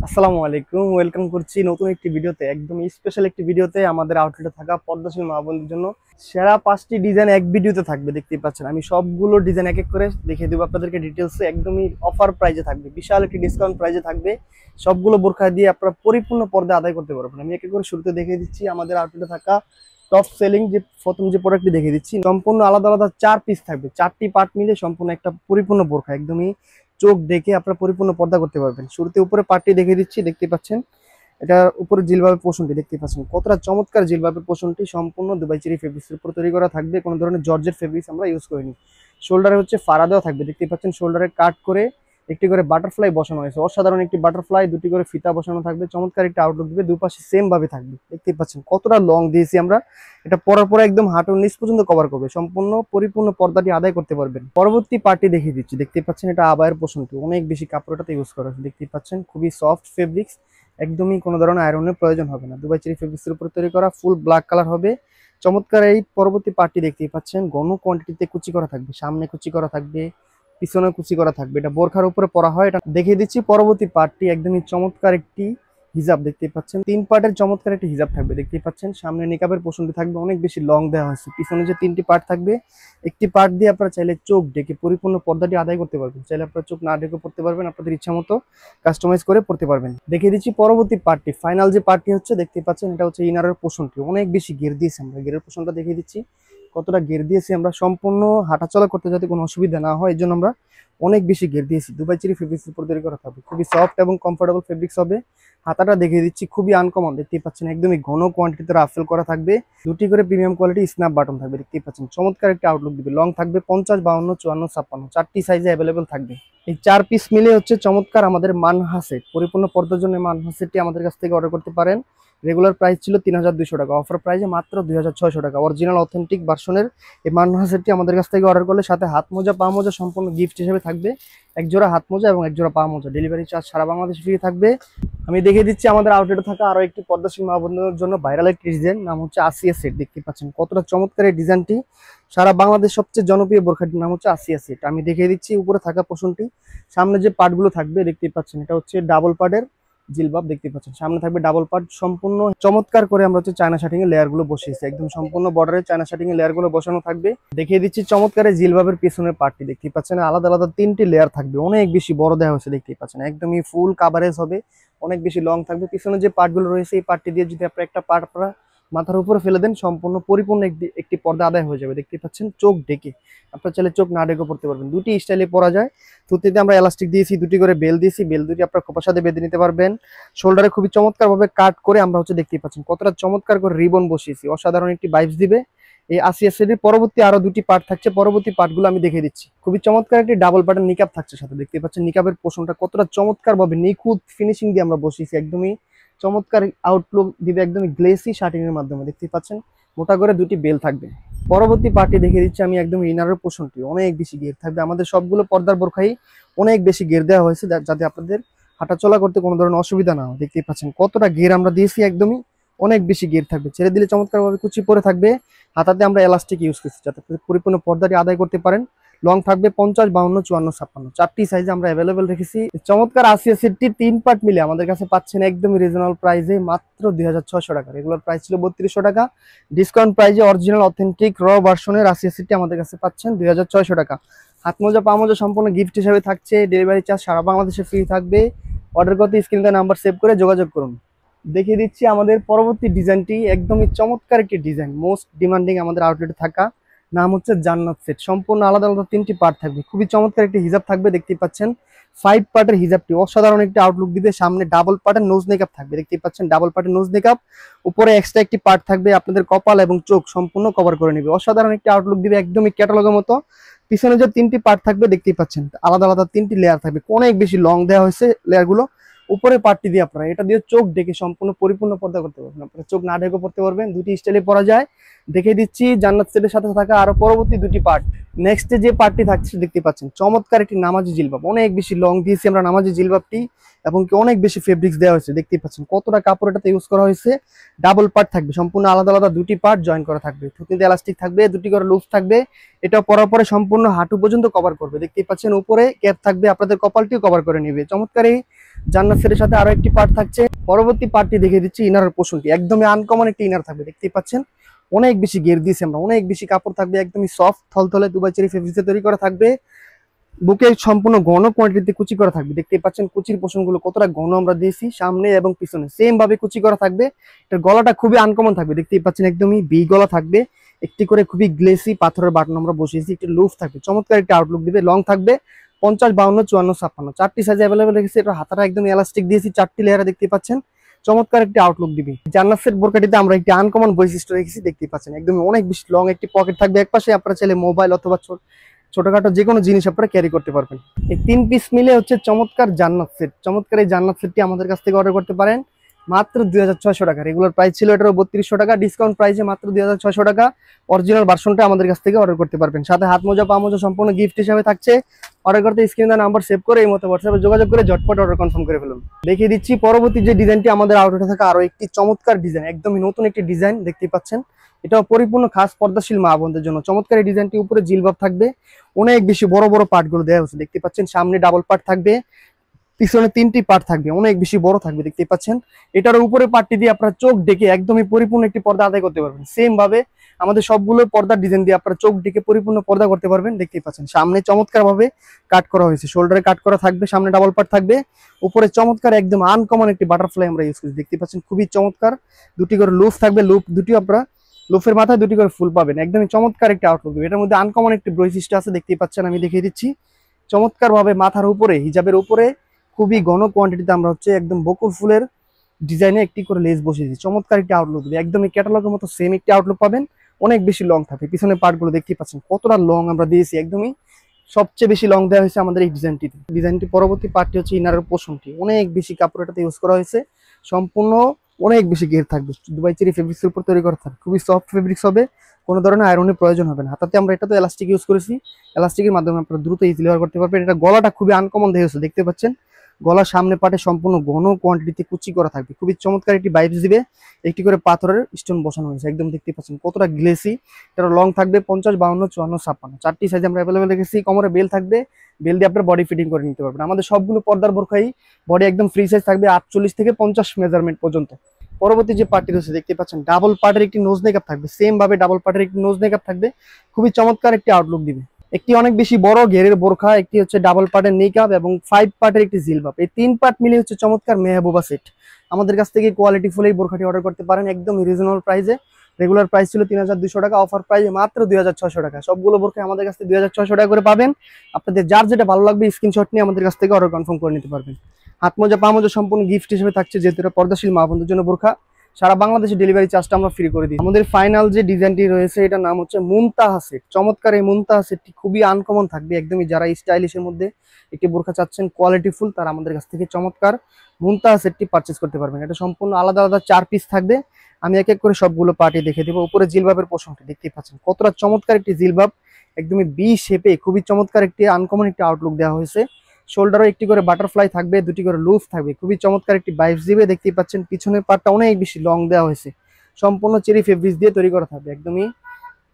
আসসালামু আলাইকুম, ওয়েলকাম করছি নতুন একটি ভিডিওতে। একদম স্পেশাল একটি ভিডিওতে আমাদের আউটলেটে থাকা পর্দাশীল মা বোনদের জন্য সেরা 5টি ডিজাইন এক ভিডিওতে থাকবে। দেখতেই পাচ্ছেন, আমি সবগুলো ডিজাইন এক এক করে দেখিয়ে দেবো আপনাদেরকে ডিটেলসে। একদমই অফার প্রাইজে থাকবে, বিশাল একটি ডিসকাউন্ট প্রাইজে থাকবে। সবগুলো বোরখা দিয়ে আপনারা পরিপূর্ণ পর্দা আদায় করতে পারবেন। আমি এক এক করে শুরুতে দেখিয়ে দিচ্ছি আমাদের আউটলেটে থাকা টপ সেলিং যে প্রথম যে প্রোডাক্টটি দেখিয়ে দিচ্ছি। সম্পূর্ণ আলাদা আলাদা 4 পিস থাকবে, 4টি পার্ট মিলে সম্পূর্ণ একটা পরিপূর্ণ বোরখা। একদমই চোখ দেখে আপনারা পরিপূর্ণ পর্দা করতে পারবেন। শুরুতে উপরে পার্টটি দেখিয়ে দিচ্ছি, দেখতে পাচ্ছেন এটা উপরে জিলবাবের পোষণটি দেখতে পাচ্ছেন কতটা চমৎকার। জিলবাবের পোষণটি সম্পূর্ণ দুবাই চেরি ফেব্রিক্সের উপর তৈরি করা থাকবে, কোনো ধরনের জর্জেট ফেব্রিক্স আমরা ইউজ করিনি। শোল্ডারে হচ্ছে ফাড়া দেওয়া থাকবে, দেখতে পাচ্ছেন শোল্ডারে কাট করে একটি করে বাটারফ্লাই বসানো হয়েছে। অসাধারণ একটি বাটারফ্লাই, দুটি করে ফিতা বসানো থাকবে, চমৎকার একটা আউটলুক দিবে। দুপাশে সেম ভাবে থাকবে, দেখতে পাচ্ছেন কতটা লং দিয়েছি আমরা। এটা পরার পরে একদম হাঁটুর নিচ পর্যন্ত কভার করবে, সম্পূর্ণ পরিপূর্ণ পর্দাটি আদায় করতে পারবেন। পরবর্তী পার্টি দেখিয়ে দিচ্ছি, দেখতে পাচ্ছেন এটা আবায়ের পোষণটি অনেক বেশি কাপড়টাতে ইউজ করা হয়েছে। দেখতে পাচ্ছেন খুবই সফট ফেব্রিক্স, একদমই কোনো ধরনের আয়রনের প্রয়োজন হবে না। দুবাই চেরি ফেব্রিক্সের উপর তৈরি করা, ফুল ব্ল্যাক কালার হবে। চমৎকার এই পরবর্তী পার্টি দেখতেই পাচ্ছেন ঘন কোয়ান্টিটিতে কুচি করা থাকবে, সামনে কুচি করা থাকবে, পিছনে কুচি করা থাকবে। এটা বোরখার উপরে পরা হয়। এটা দেখিয়ে দিচ্ছি পরবর্তী পার্টটি, একদমই চমৎকার একটি হিজাব দেখতেই পাচ্ছেন। 3 পার্টের চমৎকার একটি হিজাব থাকবে, দেখতেই পাচ্ছেন। সামনে নিকাবের পোষণটি থাকবে, অনেক বেশি লং দেওয়া হয়েছে। পিছনে যে 3টি পার্ট থাকবে, একটি পার্ট দিয়ে আপনারা চাইলে চোখ ডেকে পরিপূর্ণ পর্দাটি আদায় করতে পারবেন। চাইলে আপনারা চোখ না ডেকে পড়তে পারবেন, আপনাদের ইচ্ছা মতো কাস্টমাইজ করে পড়তে পারবেন। দেখিয়ে দিচ্ছি পরবর্তী পার্টটি, ফাইনাল যে পার্টটি হচ্ছে দেখতে পাচ্ছেন, এটা হচ্ছে ইনারের পোষণটি। অনেক বেশি ঘের দিয়েছি আমরা, ঘেরের পোষণটা দেখিয়ে দিচ্ছি কতটা ঘের দিয়েছি আমরা। সম্পূর্ণ হাঁটাচলা করতে যাতে কোনো অসুবিধা না হয়, এর জন্য আমরা অনেক বেশি ঘের দিয়েছি। দুবাই চেরি ফেব্রিক্সের উপর তৈরি করা থাকবে, খুবই সফট এবং কমফোর্টেবল ফেব্রিক্স হবে। হাতাটা দেখিয়ে দিচ্ছি, খুবই আনকমন, দেখতেই পাচ্ছেন একদমই ঘন কোয়ান্টিটিতে রাফেল করা থাকবে। দুটি করে প্রিমিয়াম কোয়ালিটি স্ন্যাপ বাটন থাকবে, দেখতেই পাচ্ছেন চমৎকার একটা আউটলুক দিবে। লং থাকবে 50, 52, 54, 56, 4টি সাইজে অ্যাভেলেবেল থাকবে। এই 4 পিস মিলে হচ্ছে চমৎকার আমাদের মানহা সেট। পরিপূর্ণ পর্দার জন্য মানহা সেটটি আমাদের কাছ থেকে অর্ডার করতে পারেন। রেগুলার প্রাইস ছিল 3200 টাকা, অফার প্রাইসে মাত্র 2600 টাকা। অরিজিনাল অথেন্টিক ভার্সনের এই মানহা সেটটি আমাদের কাছ থেকে অর্ডার করলে সাথে হাত মোজা, পা মোজা সম্পূর্ণ গিফট হিসেবে থাকবে। এক জোড়া হাত মোজা এবং এক জোড়া পা মোজা, ডেলিভারি চার্জ সারা বাংলাদেশ ফ্রি থাকবে। আমি দেখিয়ে দিচ্ছি আমাদের আউটলেটে থাকা আরো একটি পর্দাশীল মা বোনদের জন্য ভাইরাল একটি ডিজাইন, নাম হচ্ছে আসিয়া সেট। দেখতে পাচ্ছেন কতটা চমৎকার এই ডিজাইনটি। সারা বাংলাদেশ সবচেয়ে জনপ্রিয় বোরখাটির নাম হচ্ছে আসিয়া সেট। আমি দেখিয়ে দিচ্ছি উপরে থাকা পোষণটি। সামনে যে পার্টগুলো থাকবে দেখতেই পাচ্ছেন, এটা হচ্ছে ডাবল পার্টের জিলবাব, দেখতে পাচ্ছেন সামনে থাকবে ডাবল পার্ট। সম্পূর্ণ চমৎকার করে আমরা হচ্ছে চায়না শাটিং এর লেয়ার গুলো বসিয়েছি, একদম সম্পূর্ণ বর্ডারে চায়না শাটিং এর লেয়ার গুলো বসানো থাকবে। দেখিয়ে দিচ্ছি চমৎকার জিলবাবের পিছনের পার্টটি, দেখতেই পাচ্ছেন আলাদা আলাদা 3টি লেয়ার থাকবে, অনেক বেশি বড় দেওয়া হয়েছে। দেখতেই পাচ্ছেন একদমই ফুল কাভারেজ হবে, অনেক বেশি লং থাকবে। পিছনে যে পার্টগুলো রয়েছে এই পার্টটি দিয়ে যদি আপনারা একটা পার্ট আপনারা মাথার উপরে ফেলে দেন, সম্পূর্ণ পরিপূর্ণ একটি পর্দা আদায় হয়ে যাবে। দেখতে পাচ্ছেন চোখ ডেকে, আপনার চাইলে চোখ না ডেকে পড়তে পারবেন। দুটি স্টাইলে পরা যায়। থুতিতে আমরা এলাস্টিক দিয়েছি, দুটি করে বেল দিয়েছি, বেল দুটি আপনার খোপার সাথে বেঁধে নিতে পারবেন। শোল্ডারে খুবই চমৎকার ভাবে কাট করে আমরা হচ্ছে দেখতেই পাচ্ছেন কতটা চমৎকার করে রিবন বসিয়েছি, অসাধারণ একটি ভাইবস দিবে। এই আসিয়া সেটের পরবর্তী আরো 2টি পার্ট থাকছে, পরবর্তী পার্টগুলো আমি দেখিয়ে দিচ্ছি। খুবই চমৎকার একটি ডাবল পার্টের নিকাব থাকছে সাথে, দেখতে পাচ্ছেন নিকাবের পোষণটা কতটা চমৎকার ভাবে নিখুঁত ফিনিশিং দিয়ে আমরা বসিয়েছি। একদমই চমৎকার আউটলুক দিবে, একদমই গ্লেসি শার্টিং এর মাধ্যমে। দেখতেই পাচ্ছেন মোটা করে 2টি বেল থাকবে। পরবর্তী পার্টি দেখিয়ে দিচ্ছি আমি, একদম ইনারের পোষণটি অনেক বেশি ঘের থাকবে। আমাদের সবগুলো পর্দার বোরখাই অনেক বেশি ঘের দেওয়া হয়েছে, যাতে আপনাদের হাঁটাচলা করতে কোনো ধরনের অসুবিধা না হয়। দেখতেই পাচ্ছেন কতটা ঘের আমরা দিয়েছি, একদমই অনেক বেশি ঘের থাকবে। ছেড়ে দিলে চমৎকার ভাবে কুচি পরে থাকবে। হাতাতে আমরা এলাস্টিক ইউজ করছি যাতে পরিপূর্ণ পর্দাটি আদায় করতে পারেন। লং থাকবে 50, 52, 54, 56, 4টি সাইজে আমরা অ্যাভেলেবেল রেখেছি। চমৎকার আসিয়া সেটটি 3 পার্ট মিলে আমাদের কাছে পাচ্ছেন একদমই রিজনেবল প্রাইসে মাত্র 2600 টাকা। রেগুলার প্রাইস ছিল 3200 টাকা, ডিসকাউন্ট প্রাইসে অরিজিনাল অথেন্টিক র ভার্সনের আসিয়া সেটটি আমাদের কাছে পাচ্ছেন 2600 টাকা। হাত মোজা, পা মোজা সম্পূর্ণ গিফট হিসেবে থাকছে। ডেলিভারি চার্জ সারা বাংলাদেশে ফ্রি থাকবে। অর্ডার করতে স্ক্রিনে নাম্বার সেভ করে যোগাযোগ করুন। দেখিয়ে দিচ্ছি আমাদের পরবর্তী ডিজাইনটি, একদমই চমৎকার একটি ডিজাইন, মোস্ট ডিমান্ডিং আমাদের আউটলেটে থাকা, নাম হচ্ছে জান্নাত সেট। সম্পূর্ণ আলাদা আলাদা 3টি পার্ট থাকবে, খুবই চমৎকার একটি হিজাব থাকবে। দেখতেই পাচ্ছেন 5 পার্টের হিজাবটি অসাধারণ একটি আউটলুক দিবে। সামনে ডাবল পার্টের নোজ মেকআপ থাকবে, দেখতেই পাচ্ছেন ডাবল পার্টের নোজ মেকআপ। উপরে এক্সট্রা একটি পার্ট থাকবে, আপনাদের কপাল এবং চোখ সম্পূর্ণ কভার করে নেবে। অসাধারণ একটি আউটলুক দিবে, একদমই ক্যাটালগের মতো। পিছনে যে 3টি পার্ট থাকবে দেখতেই পাচ্ছেন আলাদা আলাদা 3টি লেয়ার থাকবে, অনেক বেশি লং দেওয়া হয়েছে লেয়ারগুলো। উপরে পার্টটি দিয়ে আপনারা এটা দিয়ে চোখ ডেকে সম্পূর্ণ পরিপূর্ণ পর্দা করতে পারবেন, আপনারা চোখ না ঢেকে পড়তে পারবেন। 2টি স্টাইলে পরা যায়। দেখে দিচ্ছি জান্নাত সেটের সাথে থাকা আরো পরবর্তী 2টি পার্ট। নেক্সট যে পার্টটি থাকছে দেখতে পাচ্ছেন চমৎকার একটি নামাজি জিলবাব, অনেক বেশি লং দিয়েছি আমরা নামাজি জিলবাবটি। এবং কি অনেক বেশি ফেব্রিক্স দেওয়া হয়েছে, দেখতেই পাচ্ছেন কতটা কাপড় এটাতে ইউজ করা হয়েছে। ডাবল পার্ট থাকবে, সম্পূর্ণ আলাদা আলাদা দুটি পার্ট জয়েন করা থাকবে, থুতনিতে এলাস্টিক থাকবে, দুটি করে লুপ থাকবে। এটা পরার পরে সম্পূর্ণ হাঁটু পর্যন্ত কভার করবে, দেখতেই পাচ্ছেন উপরে ক্যাপ থাকবে, আপনাদের কপালটিও কভার করে নেবে। চমৎকার এই জান্নাত সেটের সাথে আরো একটি পার্ট থাকছে। পরবর্তী পার্টটি দেখিয়ে দিচ্ছি ইনারের পোর্শনটি, একদমই আনকমন একটি ইনার থাকবে, দেখতেই পাচ্ছেন অনেক বেশি ঘের দিয়েছি আমরা, অনেক বেশি কাপড় থাকবে, একদমই সফট থলথলে দুবাই চেরি ফেব্রিক্সে তৈরি করা থাকবে। বুকে সম্পূর্ণ ঘন কোয়ান্টিটিতে কুচি করা থাকবে, দেখতেই পাচ্ছেন কুচির পোর্শনগুলো কতটা ঘন আমরা দিয়েছি, সামনে এবং পিছনে সেম ভাবে কুচি করা থাকবে। এটার গলাটা খুবই আনকমন থাকবে, দেখতেই পাচ্ছেন একদমই বি গলা থাকবে, একটি করে খুবই গ্লেসি পাথরের বাটন আমরা বসিয়েছি, একটি লুফ থাকবে, চমৎকার একটি আউটলুক দিবে। লং থাকবে 50, 52, 54, 56, চারটি সাইজ অ্যাভেলেবেল রেখেছি। এটা হাতাটা একদম এলাস্টিক দিয়েছি, চারটি লেয়ারে দেখতেই পাচ্ছেন চমৎকার একটি আউটলুক দিবে। জান্নাত সেট বোরকাটিতে আমরা একটি আনকমন বৈশিষ্ট্য রেখেছি, দেখতেই পাচ্ছেন একদমই অনেক বেশি লং একটি পকেট থাকবে একপাশে, আপনারা চাইলে মোবাইল অথবা ছোটখাটো যে কোনো জিনিস আপনারা ক্যারি করতে পারবেন। এই 3 পিস মিলে হচ্ছে চমৎকার জান্নাত সেট। চমৎকার এই জান্নাত সেটটি আমাদের কাছ থেকে অর্ডার করতে পারেন মাত্র 2600 টাকা। রেগুলার প্রাইস ছিল এটারও 3200 টাকা, ডিসকাউন্ট প্রাইসে মাত্র 2600 টাকা। অরিজিনাল ভার্সনটা আমাদের কাছ থেকে অর্ডার করতে পারবেন, সাথে হাত মোজা পা মোজা সম্পূর্ণ গিফট হিসেবে থাকছে। অর্ডার করতে স্ক্রিনে নাম্বার সেভ করে এই মতো হোয়াটসঅ্যাপে যোগাযোগ করে ঝটপট অর্ডার কনফার্ম করে ফেলুন। দেখিয়ে দিচ্ছি পরবর্তী যে ডিজাইনটি আমাদের আউটলেটে থাকা আরো একটি চমৎকার ডিজাইন, একদমই নতুন একটি ডিজাইন, দেখতেই পাচ্ছেন এটাও পরিপূর্ণ খাস পর্দাশীল মা বোনদের জন্য। চমৎকার এই ডিজাইনটি, উপরে জিলবাব থাকবে, অনেক বেশি বড় বড় পার্ট গুলো দেওয়া হচ্ছে, দেখতে পাচ্ছেন সামনে ডাবল পার্ট থাকবে, পিছনে 3টি পার্ট থাকবে, অনেক বেশি বড় থাকবে, দেখতে পাচ্ছেন। এটার উপরে পার্টটি দিয়ে আপনারা চোখ ডেকে একদমই পরিপূর্ণ একটি পর্দা আদায় করতে পারবেন। সেম ভাবে আমাদের সবগুলো পর্দার ডিজাইন দিয়ে আপনারা চোখ ডেকে পরিপূর্ণ পর্দা করতে পারবেন, দেখতেই পাচ্ছেন। সামনে চমৎকার ভাবে কাট করা হয়েছে, শোল্ডারে কাট করা থাকবে, সামনে ডাবল পার্ট থাকবে, উপরে চমৎকার একদম আনকমন একটি বাটারফ্লাই আমরা ইউজ করছি, দেখতে পাচ্ছেন খুবই চমৎকার। দুটি করে লুপ থাকবে, লুপ দুটি আপনারা লুফের মাথায় দুটি করে ফুল পাবেন, একদমই চমৎকার একটি আউটলুক। এটার মধ্যে আনকমন একটি বৈশিষ্ট্য আছে, দেখতেই পাচ্ছেন, আমি দেখিয়ে দিচ্ছি। চমৎকার ভাবে মাথার উপরে হিজাবের উপরে খুবই ঘন কোয়ান্টিটিতে আমরা হচ্ছে একদম বকুল ফুলের ডিজাইনে একটি করে লেস বসিয়েছি, চমৎকার একটি আউটলুক দিবে, একদমই ক্যাটালগের মতো সেম একটি আউটলুক পাবেন। অনেক বেশি লং থাকে, পিছনের পার্টগুলো দেখতেই পাচ্ছেন কতটা লং আমরা দিয়েছি, একদমই সবচেয়ে বেশি লং দেওয়া হয়েছে আমাদের এই ডিজাইনটিতে। ডিজাইনটি পরবর্তী পার্টটি হচ্ছে ইনারের পোর্শনটি, অনেক বেশি কাপড় এটাতে ইউজ করা হয়েছে, সম্পূর্ণ অনেক বেশি ঘের থাকবে, দুবাই চেরি ফেব্রিক্সের উপর তৈরি করা থাকবে, খুবই সফট ফেব্রিক্স হবে, কোনো ধরনের আয়রনের প্রয়োজন হবে না। হাতাতে আমরা এটাতে এলাস্টিক ইউজ করেছি, এলাস্টিকের মাধ্যমে আপনারা দ্রুত ইজিলি ব্যবহার করতে পারবেন। এটা গলাটা খুবই আনকমন দেখেছে, দেখতে পাচ্ছেন গলার সামনে পাটে সম্পূর্ণ ঘন কোয়ান্টিটিতে কুচি করা থাকবে, খুবই চমৎকার একটি ভাইবস দিবে। একটি করে পাথরের স্টোন বসানো হয়েছে, একদম দেখতে পাচ্ছেন কতটা গ্লেসি। এটা লং থাকবে 50, 52, 54, 56, চারটি সাইজ আমরা অ্যাভেলেবেল রেখেছি। কোমরে বেল থাকবে, বেল দিয়ে আপনার বডি ফিটিং করে নিতে পারবেন। আমাদের সবগুলো পর্দার বোরখাই বডি একদম ফ্রি সাইজ থাকবে 48 থেকে 50 মেজারমেন্ট পর্যন্ত। পরবর্তী যে পার্টটি রয়েছে দেখতে পাচ্ছেন ডাবল পার্টের একটি নোজ মেকআপ থাকবে, সেম ভাবে ডাবল পার্টের একটি নোজ মেকআপ থাকবে, খুবই চমৎকার একটি আউটলুক দিবে। একটি অনেক বেশি বড় ঘেরের বোরখা, একটি হচ্ছে ডাবল পার্টের নিকাব এবং 5 পার্টের একটি জিলবাব, এই 3 পার্ট মিলে হচ্ছে চমৎকার মেহবুবা সেট। আমাদের কাছ থেকে কোয়ালিটি ফুল এই বোরখাটি অর্ডার করতে পারেন একদম রিজনেবল প্রাইসে। রেগুলার প্রাইস ছিল 3200 টাকা, অফার প্রাইসে মাত্র 2600 টাকা। সবগুলো বোরখা আমাদের কাছ থেকে 2600 টাকা করে পাবেন। আপনাদের যার যেটা ভালো লাগবে স্ক্রিনশট নিয়ে আমাদের কাছ থেকে অর্ডার কনফার্ম করে নিতে পারবেন। হাত মোজা পা মোজা সম্পূর্ণ গিফট হিসেবে থাকছে, যেহেতু এটা পর্দাশীল মা বোনদের জন্য বোরখা। সারা বাংলাদেশে ডেলিভারি চার্জটা আমরা ফ্রি করে দিই। আমাদের ফাইনাল যে ডিজাইনটি রয়েছে এটার নাম হচ্ছে মুনতাহা সেট। চমৎকার এই মুনতাহা সেটটি খুবই আনকমন থাকবে, একদমই যারা স্টাইলিশের মধ্যে একটি বোরখা চাচ্ছেন কোয়ালিটি ফুল, তারা আমাদের কাছ থেকে চমৎকার মুনতাহা সেটটি পারচেজ করতে পারবেন। এটা সম্পূর্ণ আলাদা আলাদা 4 পিস থাকবে, আমি এক এক করে সবগুলো পার্টি দেখে দেবো। উপরে জিলবাবের পোর্শনটি দেখতেই পাচ্ছেন কতটা চমৎকার একটি জিলবাব, একদমই বি শেপে খুবই চমৎকার একটি আনকমন একটি আউটলুক দেওয়া হয়েছে। শোল্ডারও একটি করে বাটারফ্লাই থাকবে, দুটি করে লুফ থাকবে, খুবই চমৎকার একটি ভাইবস দিবে। দেখতেই পাচ্ছেন পিছনের পার্টটা অনেক বেশি লং দেওয়া হয়েছে, সম্পূর্ণ চেরি ফেব্রিক্স দিয়ে তৈরি করা থাকবে, একদমই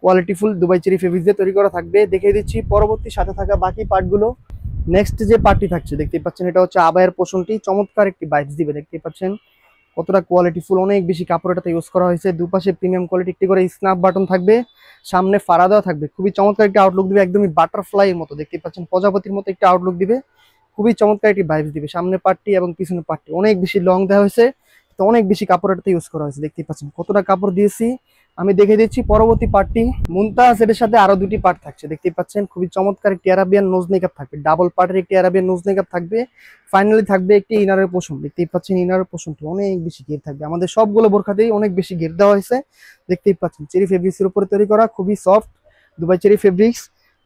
কোয়ালিটিফুল দুবাই চেরি ফেব্রিক্স দিয়ে তৈরি করা থাকবে। দেখিয়ে দিচ্ছি পরবর্তী সাথে থাকা বাকি পার্টগুলো। নেক্সট যে পার্টটি থাকছে দেখতেই পাচ্ছেন এটা হচ্ছে আবায়ের পোর্শনটি, চমৎকার একটি ভাইবস দিবে, দেখতেই পাচ্ছেন কতটা কোয়ালিটিফুল, অনেক বেশি কাপড় এটাতে ইউজ করা হয়েছে। দুপাশে প্রিমিয়াম কোয়ালিটি একটি করে স্ন্যাপ বাটন থাকবে, সামনে ফাড়া দেওয়া থাকবে, খুবই চমৎকার একটি আউটলুক দিবে, একদমই বাটারফ্লাই এর মতো দেখতেই পাচ্ছেন, প্রজাপতির মতো একটি আউটলুক দিবে, খুবই চমৎকার একটি ভাইবস দিবে। সামনে পার্টটি এবং পিছনের পার্টটি অনেক বেশি লং দেওয়া হয়েছে, তো অনেক বেশি কাপড় এটাতে ইউজ করা হয়েছে, দেখতেই পাচ্ছেন কতটা কাপড় দিয়েছি। আমি দেখে দিচ্ছি পরবর্তী পার্টটি। মুনতাহা সেটের সাথে আরো দুটি পার্ট থাকছে, দেখতেই পাচ্ছেন খুবই চমৎকার একটি আরাবিয়ান নোজ মেকআপ থাকবে, ডাবল পার্টের একটি আরাবিয়ান নোজ মেকআপ থাকবে। ফাইনালি থাকবে একটি ইনারের পোর্শন, দেখতেই পাচ্ছেন ইনারের পোর্শনটি অনেক বেশি ঘের থাকবে। আমাদের সবগুলো বোরখাতেই অনেক বেশি ঘের দেওয়া হয়েছে, দেখতেই পাচ্ছেন চেরি ফেব্রিক্সের উপরে তৈরি করা, খুবই soft Dubai cherry fabrics.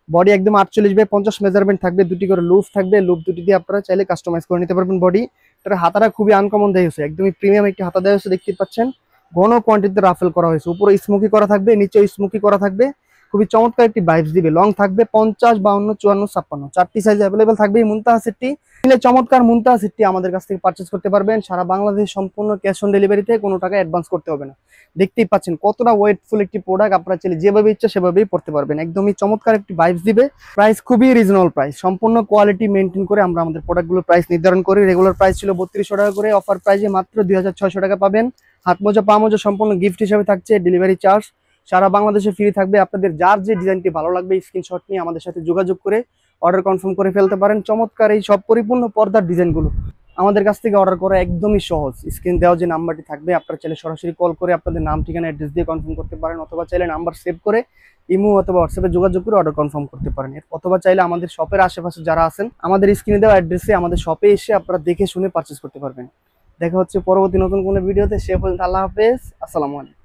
Body একদম 48/50 মেজারমেন্ট থাকবে, দুটি করে লুপ থাকবে, লুপ দুটি দিয়ে আপনারা চাইলে কাস্টমাইজ করে নিতে পারবেন বডি। এটার হাতাটা খুবই আনকমন দেওয়া হয়েছে, একদমই প্রিমিয়াম একটি হাতা দেওয়া হয়েছে, দেখতে পাচ্ছেন ঘন কোয়ান্টিটিতে রাফেল করা হয়েছে, উপরে স্মোকি করা থাকবে, নিচেও স্মোকি করা থাকবে, খুবই চমৎকার একটি ভাইবস দিবে। লং থাকবে 50, 52, 54, 56 চারটি সাইজ অ্যাভেলেবেল থাকবে। এই মুনতাহা সেটটি নিলে চমৎকার মুনতাহা সেটটি আমাদের কাছ থেকে পারচেজ করতে পারবেন। সারা বাংলাদেশ সম্পূর্ণ ক্যাশ অন ডেলিভারিতে, কোনো টাকা অ্যাডভান্স করতে হবে না। দেখতেই পাচ্ছেন কতটা ওয়েটফুল একটি প্রোডাক্ট, আপনারা চাইলে যেভাবে ইচ্ছা সেভাবেই পড়তে পারবেন। একদমই চমৎকার একটি ভাইবস দিবে। প্রাইস খুবই রিজনেবল প্রাইস, সম্পূর্ণ কোয়ালিটি মেনটেন করে আমরা আমাদের প্রোডাক্টগুলোর প্রাইস নির্ধারণ করি। রেগুলার প্রাইস ছিল 3200 টাকা করে, অফার প্রাইসে মাত্র 2600 টাকা পাবেন। হাত মোজা পা মোজা সম্পূর্ণ গিফট হিসেবে থাকছে। ডেলিভারি চার্জ সারা বাংলাদেশে ফ্রি থাকবে। আপনাদের যার যে ডিজাইনটি ভালো লাগবে স্ক্রিনশট নিয়ে আমাদের সাথে যোগাযোগ করে অর্ডার কনফার্ম করে ফেলতে পারেন। চমৎকার এই সব পরিপূর্ণ পর্দার ডিজাইনগুলো আমাদের কাছ থেকে অর্ডার করা একদমই সহজ। স্ক্রিন দেওয়া যে নাম্বারটি থাকবে, আপনারা চাইলে সরাসরি কল করে আপনাদের নাম ঠিকানা অ্যাড্রেস দিয়ে কনফার্ম করতে পারেন, অথবা চাইলে নাম্বার সেভ করে ইমো অথবা হোয়াটসঅ্যাপে যোগাযোগ করে অর্ডার কনফার্ম করতে পারেন। অথবা চাইলে আমাদের শপের আশেপাশে যারা আছেন আমাদের স্ক্রিনে দেওয়া অ্যাড্রেসে আমাদের শপে এসে আপনারা দেখে শুনে পারচেস করতে পারবেন। দেখা হচ্ছে পরবর্তী নতুন কোনো ভিডিওতে। সে পর্যন্ত আল্লাহ হাফেজ, আসসালামু আলাইকুম।